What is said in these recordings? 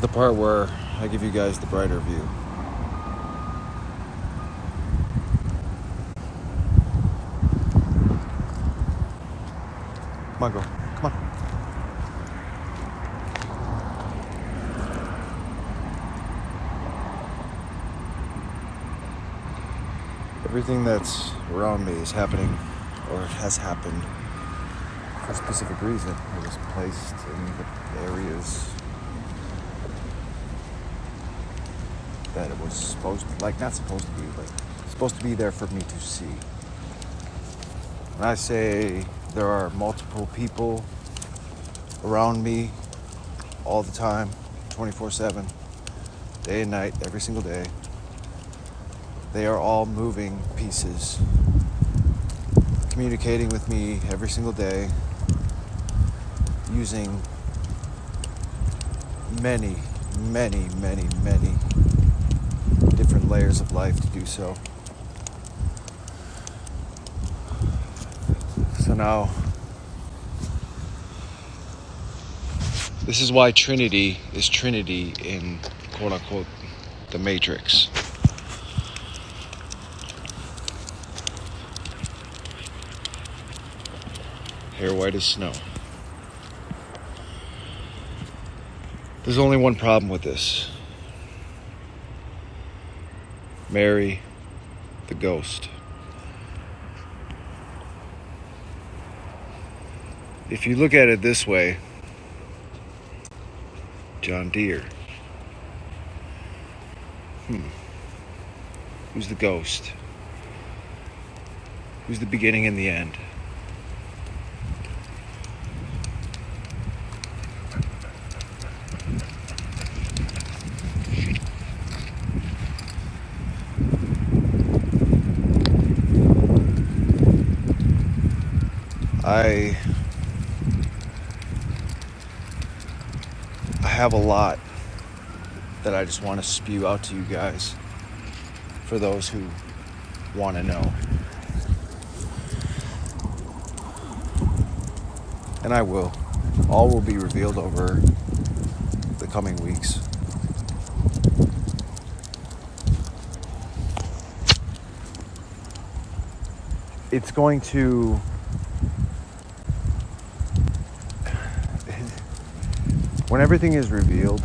the part where I give you guys the brighter view. Come on, girl. Come on. Everything that's around me is happening, or has happened, for a specific reason. It was placed in the areas that it was supposed to, not supposed to be, but supposed to be there for me to see. When I say there are multiple people around me all the time, 24/7, day and night, every single day, they are all moving pieces, communicating with me every single day, using many different layers of life to do so. So now, this is why Trinity is Trinity in quote unquote the Matrix. Hair white as snow. There's only one problem with this. Mary, the ghost. If you look at it this way, John Deere. Who's the ghost? Who's the beginning and the end? I have a lot that I just want to spew out to you guys for those who want to know. And I will. All will be revealed over the coming weeks. It's going to... When everything is revealed,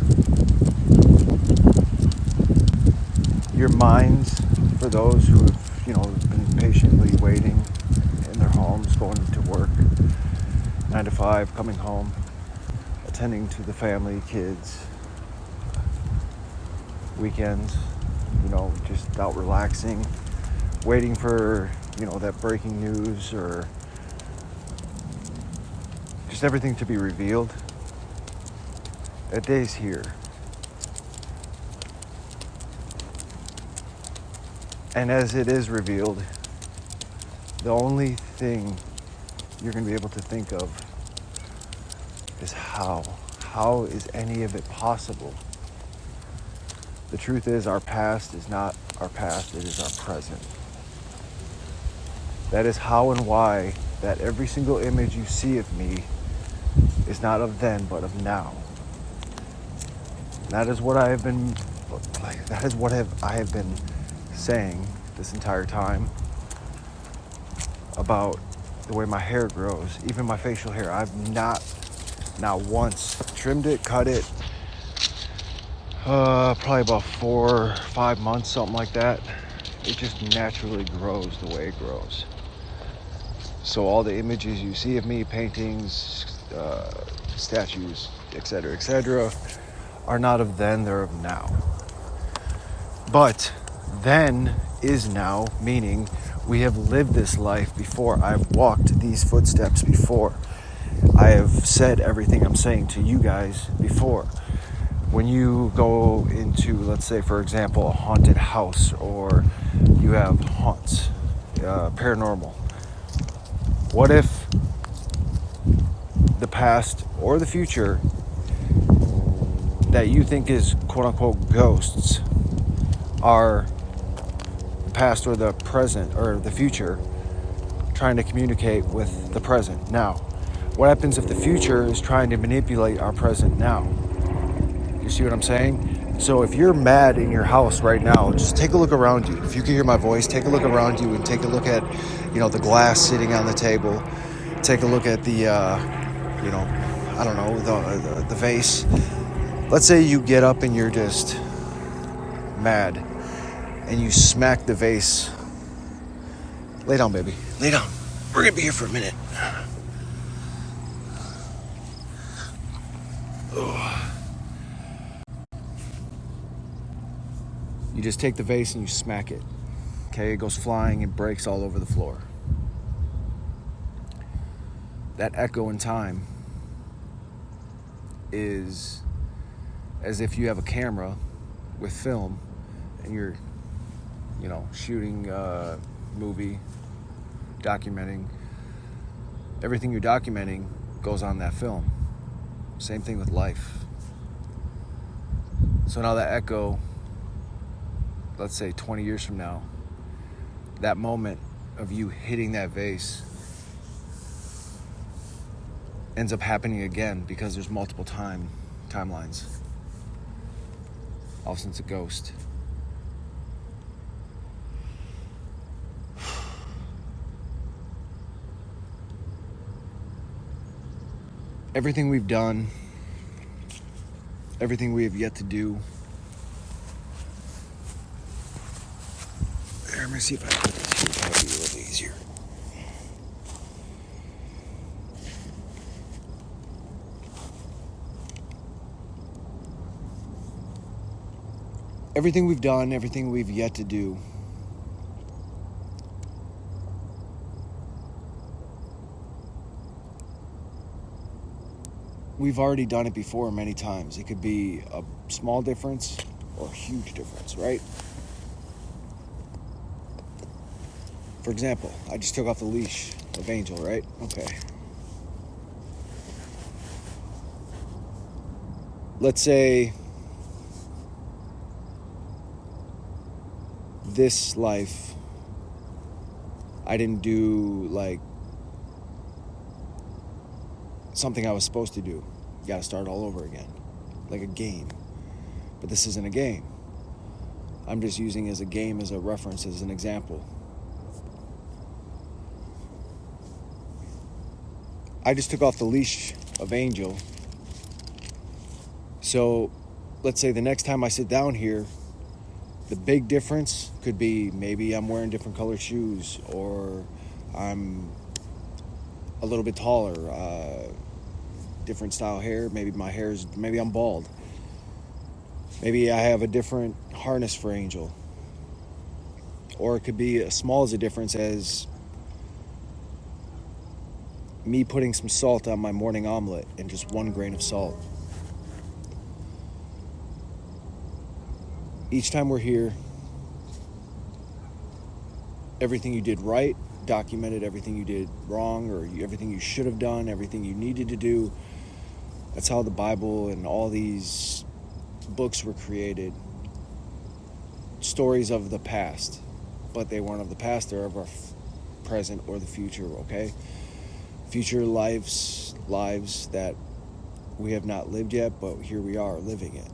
your minds, for those who have, been patiently waiting in their homes, going to work, 9 to 5, coming home, attending to the family, kids, weekends, just out relaxing, waiting for, that breaking news or just everything to be revealed. That day's here. And as it is revealed, the only thing you're going to be able to think of is how. How is any of it possible? The truth is, our past is not our past, it is our present. That is how and why that every single image you see of me is not of then, but of now. That is what I have been saying this entire time about the way my hair grows, even my facial hair. I've not once trimmed it, cut it, probably about 4 or 5 months, something like that. It just naturally grows the way it grows. So all the images you see of me, paintings, statues, etc., are not of then, they're of now. But then is now, meaning we have lived this life before. I've walked these footsteps before. I have said everything I'm saying to you guys before. When you go into, let's say, for example, a haunted house, or you have haunts, paranormal, what if the past or the future that you think is quote-unquote ghosts are the past or the present or the future trying to communicate with the present now? What happens if the future is trying to manipulate our present now? You see what I'm saying? So if you're mad in your house right now, just take a look around you. If you can hear my voice, take a look around you and take a look at, the glass sitting on the table. Take a look at the, I don't know, the vase. Let's say you get up and you're just mad and you smack the vase. Lay down, baby. Lay down. We're going to be here for a minute. Oh. You just take the vase and you smack it. Okay, it goes flying and breaks all over the floor. That echo in time is as if you have a camera with film and you're, shooting a movie, documenting. Everything you're documenting goes on that film. Same thing with life. So now that echo, let's say 20 years from now, that moment of you hitting that vase ends up happening again because there's multiple timelines. All of a sudden it's a ghost. Everything we've done, everything we have yet to do. Let me see if I can put this here. That'll be a little easier. Everything we've done, everything we've yet to do. We've already done it before many times. It could be a small difference or a huge difference, right? For example, I just took off the leash of Angel, right? Okay. Let's say this life, I didn't do like something I was supposed to do. You gotta start all over again, like a game. But this isn't a game. I'm just using as a game, as a reference, as an example. I just took off the leash of Angel. So let's say the next time I sit down here, the big difference could be maybe I'm wearing different colored shoes, or I'm a little bit taller, different style hair. Maybe I'm bald. Maybe I have a different harness for Angel. Or it could be as small as a difference as me putting some salt on my morning omelet and just 1 grain of salt. Each time we're here, everything you did right, documented everything you did wrong, or everything you should have done, everything you needed to do. That's how the Bible and all these books were created. Stories of the past, but they weren't of the past, they're of our present or the future, okay? Future lives that we have not lived yet, but here we are living it.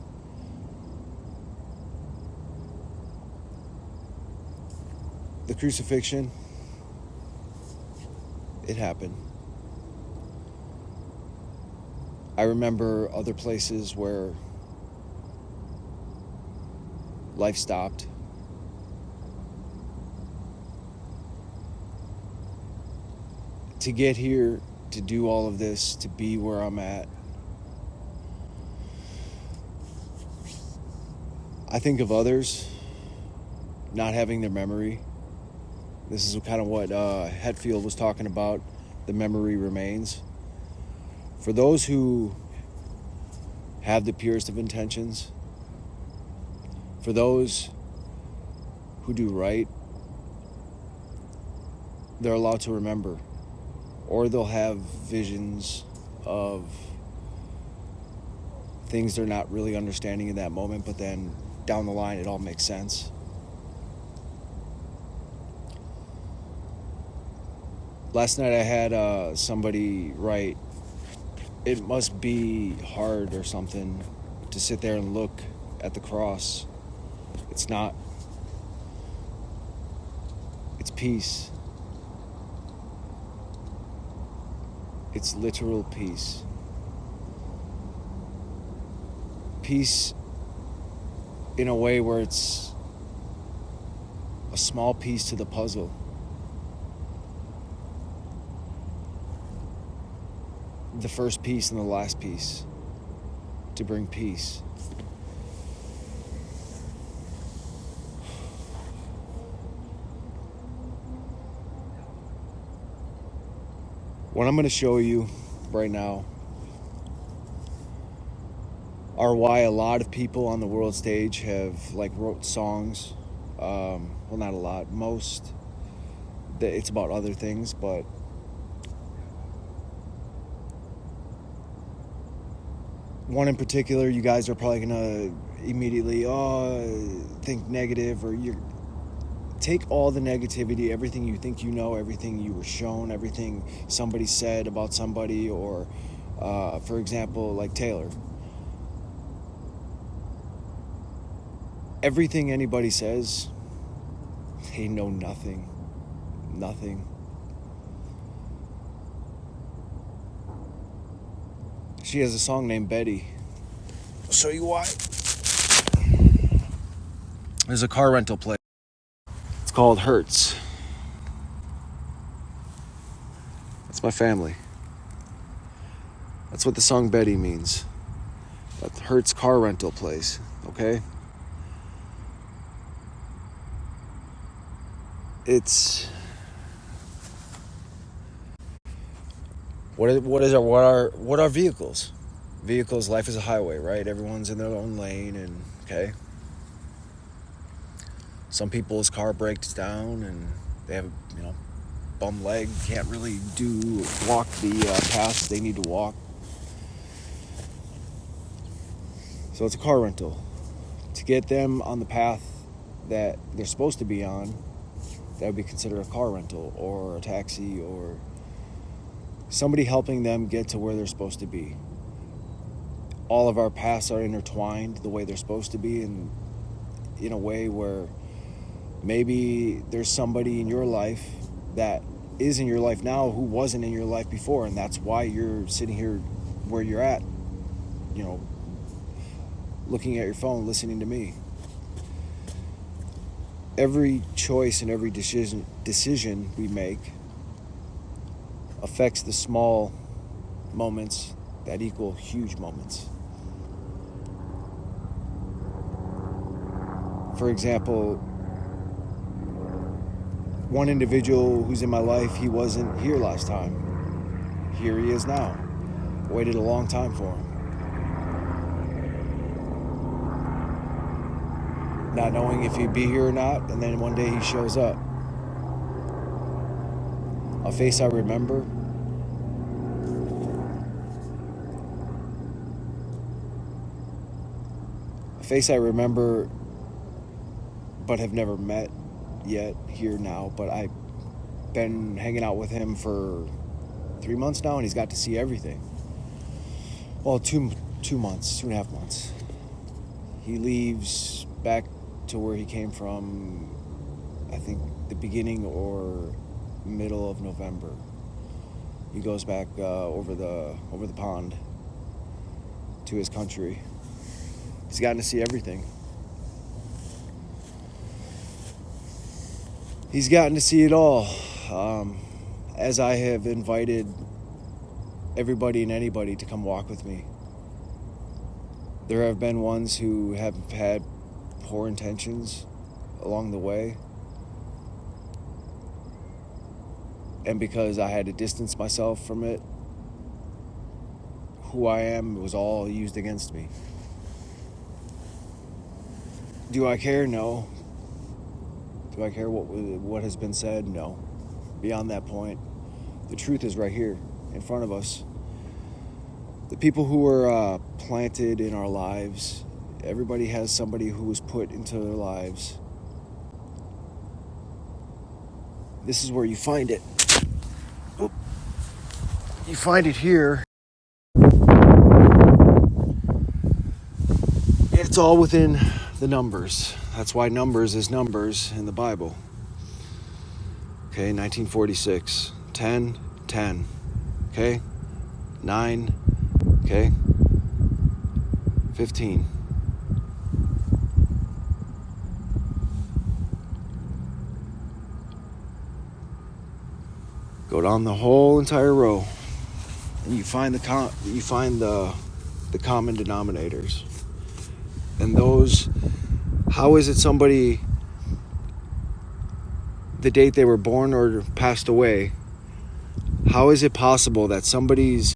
The crucifixion, it happened. I remember other places where life stopped. To get here, to do all of this, to be where I'm at, I think of others not having their memory. This is kind of what Hetfield was talking about, the memory remains. For those who have the purest of intentions, for those who do right, they're allowed to remember. Or they'll have visions of things they're not really understanding in that moment, but then down the line it all makes sense. Last night I had somebody write, "It must be hard or something to sit there and look at the cross. It's not. It's peace. It's literal peace. Peace in a way where it's a small piece to the puzzle. The first piece and the last piece to bring peace. What I'm going to show you right now are why a lot of people on the world stage have wrote songs. Well, not a lot. Most. It's about other things, but one in particular, you guys are probably gonna immediately think negative, or you take all the negativity, everything you think you know, everything you were shown, everything somebody said about somebody, or for example, like Taylor. Everything anybody says, they know nothing. Nothing. She has a song named Betty. I'll show you why. There's a car rental place. It's called Hertz. That's my family. That's what the song Betty means. That's Hertz car rental place, okay? It's what are vehicles? Vehicles, life is a highway, right? Everyone's in their own lane, and okay. Some people's car breaks down and they have, bum leg, can't really walk the paths they need to walk. So it's a car rental. To get them on the path that they're supposed to be on, that would be considered a car rental or a taxi or somebody helping them get to where they're supposed to be. All of our paths are intertwined the way they're supposed to be, and in a way where maybe there's somebody in your life that is in your life now who wasn't in your life before, and that's why you're sitting here where you're at, looking at your phone, listening to me. Every choice and every decision we make affects the small moments that equal huge moments. For example, one individual who's in my life, he wasn't here last time. Here he is now. Waited a long time for him. Not knowing if he'd be here or not, and then one day he shows up. A face I remember. A face I remember but have never met yet here now, but I've been hanging out with him for 3 months now, and he's got to see everything. Well, 2 months, 2.5 months. He leaves back to where he came from, I think the beginning or middle of November. He goes back over the pond to his country. He's gotten to see everything. He's gotten to see it all, as I have invited everybody and anybody to come walk with me. There have been ones who have had poor intentions along the way, and because I had to distance myself from it, who I am was all used against me. Do I care? No. Do I care what has been said? No. Beyond that point, the truth is right here in front of us. The people who were planted in our lives, everybody has somebody who was put into their lives. This is where you find it. Oop. You find it here. It's all within the numbers. That's why numbers is numbers in the Bible. Okay, 1946, 10, 10. Okay, 9, okay, 15. Go down the whole entire row, and you find the common denominators. And those, how is it somebody, the date they were born or passed away, how is it possible that somebody's